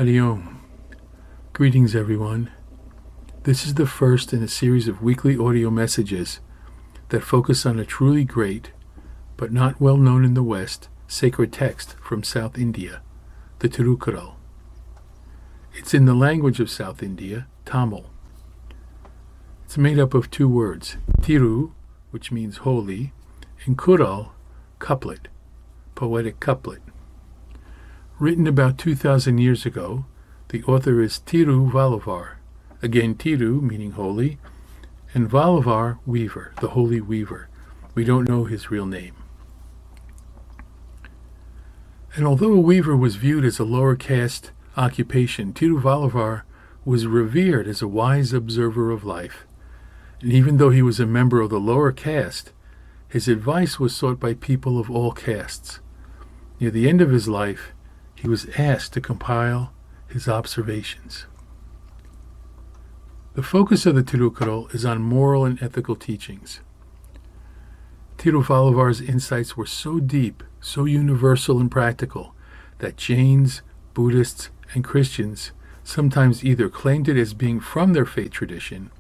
Hari Om. Greetings, everyone. This is the first in a series of weekly audio messages that focus on a truly great, but not well known in the West, sacred text from South India, the Tirukkural. It's in the language of South India, Tamil. It's made up of two words, Tiru, which means holy, and Kural, couplet, poetic couplet. Written about 2,000 years ago, the author is Tiruvalluvar. Again, Tiru, meaning holy, and Valluvar, weaver, the holy weaver. We don't know his real name. And although a weaver was viewed as a lower caste occupation, Tiruvalluvar was revered as a wise observer of life. And even though he was a member of the lower caste, his advice was sought by people of all castes. Near the end of his life, he was asked to compile his observations. The focus of the Tirukkural is on moral and ethical teachings. Tiruvalluvar's insights were so deep, so universal and practical, that Jains, Buddhists, and Christians sometimes either claimed it as being from their faith tradition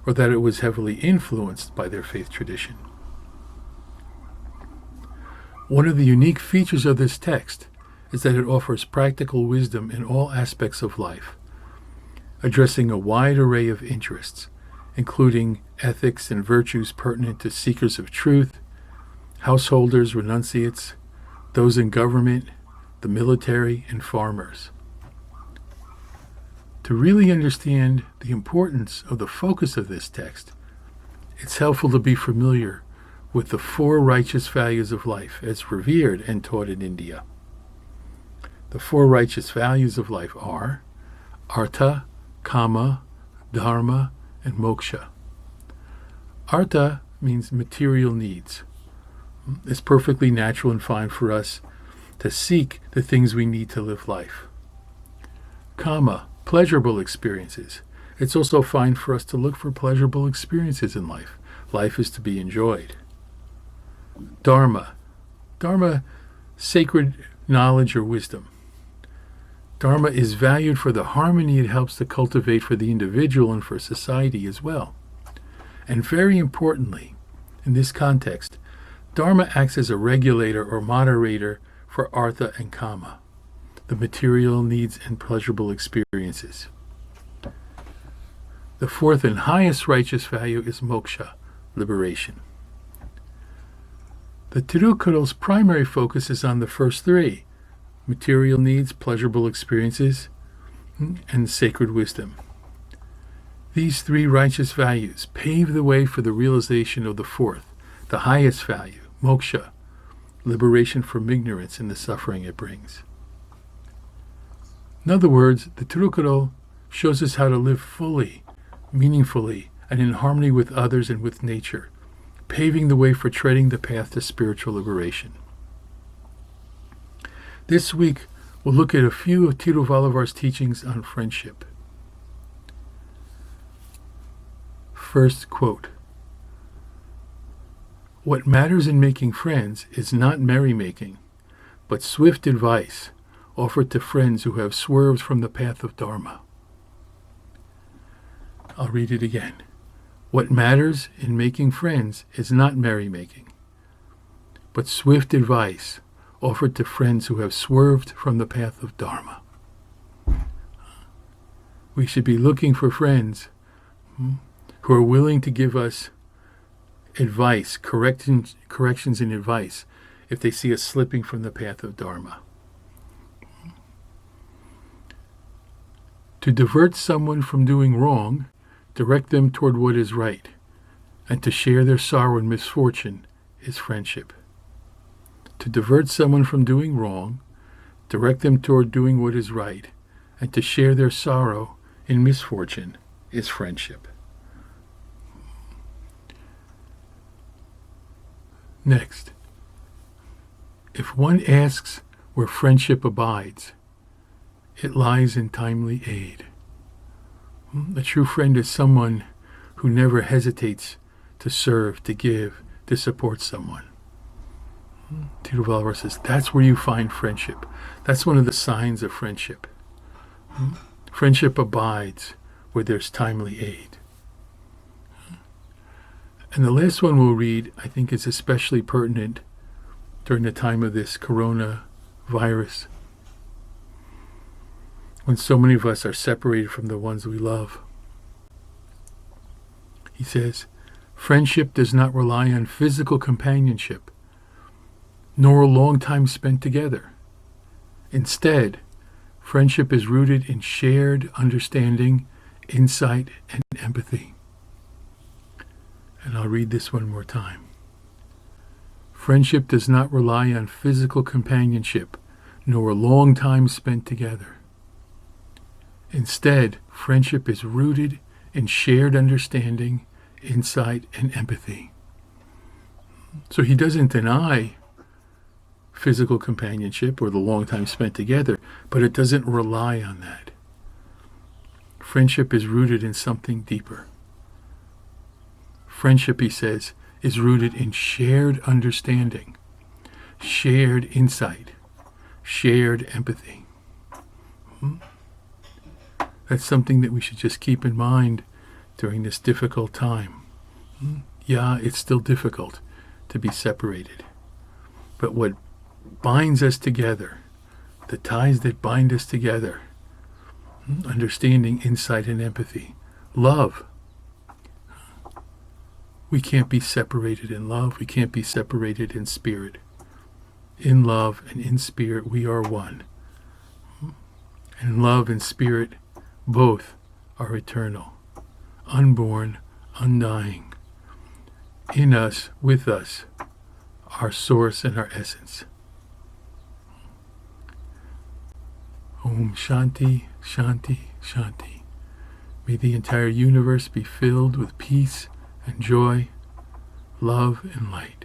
or that it was heavily influenced by their faith tradition. One of the unique features of this text is that it offers practical wisdom in all aspects of life, addressing a wide array of interests, including ethics and virtues pertinent to seekers of truth, householders, renunciates, those in government, the military, and farmers. To really understand the importance of the focus of this text, it's helpful to be familiar with the four righteous values of life as revered and taught in India. The four righteous values of life are Artha, Kama, Dharma, and Moksha. Artha means material needs. It's perfectly natural and fine for us to seek the things we need to live life. Kama, pleasurable experiences. It's also fine for us to look for pleasurable experiences in life. Life is to be enjoyed. Dharma. Dharma, sacred knowledge or wisdom. Dharma is valued for the harmony it helps to cultivate for the individual and for society as well. And very importantly, in this context, Dharma acts as a regulator or moderator for Artha and Kama, the material needs and pleasurable experiences. The fourth and highest righteous value is Moksha, liberation. The Tirukkural's primary focus is on the first three, material needs, pleasurable experiences, and sacred wisdom. These three righteous values pave the way for the realization of the fourth, the highest value, moksha, liberation from ignorance and the suffering it brings. In other words, the Tirukkural shows us how to live fully, meaningfully, and in harmony with others and with nature, paving the way for treading the path to spiritual liberation. This week, we'll look at a few of Tiruvalluvar's teachings on friendship. First quote, "What matters in making friends is not merrymaking, but swift advice offered to friends who have swerved from the path of Dharma." I'll read it again. What matters in making friends is not merrymaking, but swift advice offered to friends who have swerved from the path of Dharma. We should be looking for friends who are willing to give us advice, corrections and advice, if they see us slipping from the path of Dharma. To divert someone from doing wrong, direct them toward what is right, and to share their sorrow and misfortune is friendship. To divert someone from doing wrong, direct them toward doing what is right, and to share their sorrow in misfortune is friendship. Next, if one asks where friendship abides, it lies in timely aid. A true friend is someone who never hesitates to serve, to give, to support someone. Tiruvalluvar says that's where you find friendship. That's one of the signs of friendship. Friendship abides where there's timely aid. And the last one we'll read, I think, is especially pertinent during the time of this coronavirus, when so many of us are separated from the ones we love. He says, friendship does not rely on physical companionship, nor a long time spent together. Instead, friendship is rooted in shared understanding, insight, and empathy. And I'll read this one more time. Friendship does not rely on physical companionship, nor a long time spent together. Instead, friendship is rooted in shared understanding, insight, and empathy. So he doesn't deny physical companionship or the long time spent together, but it doesn't rely on that. Friendship is rooted in something deeper. Friendship, he says, is rooted in shared understanding, shared insight, shared empathy. That's something that we should just keep in mind during this difficult time. Yeah, it's still difficult to be separated. But what binds us together, the ties that bind us together, understanding, insight, and empathy, love. We can't be separated in love. We can't be separated in spirit. In love and in spirit, we are one. And in love and spirit, both are eternal, unborn, undying. In us, with us, our source and our essence. Om Shanti, Shanti, Shanti. May the entire universe be filled with peace and joy, love and light.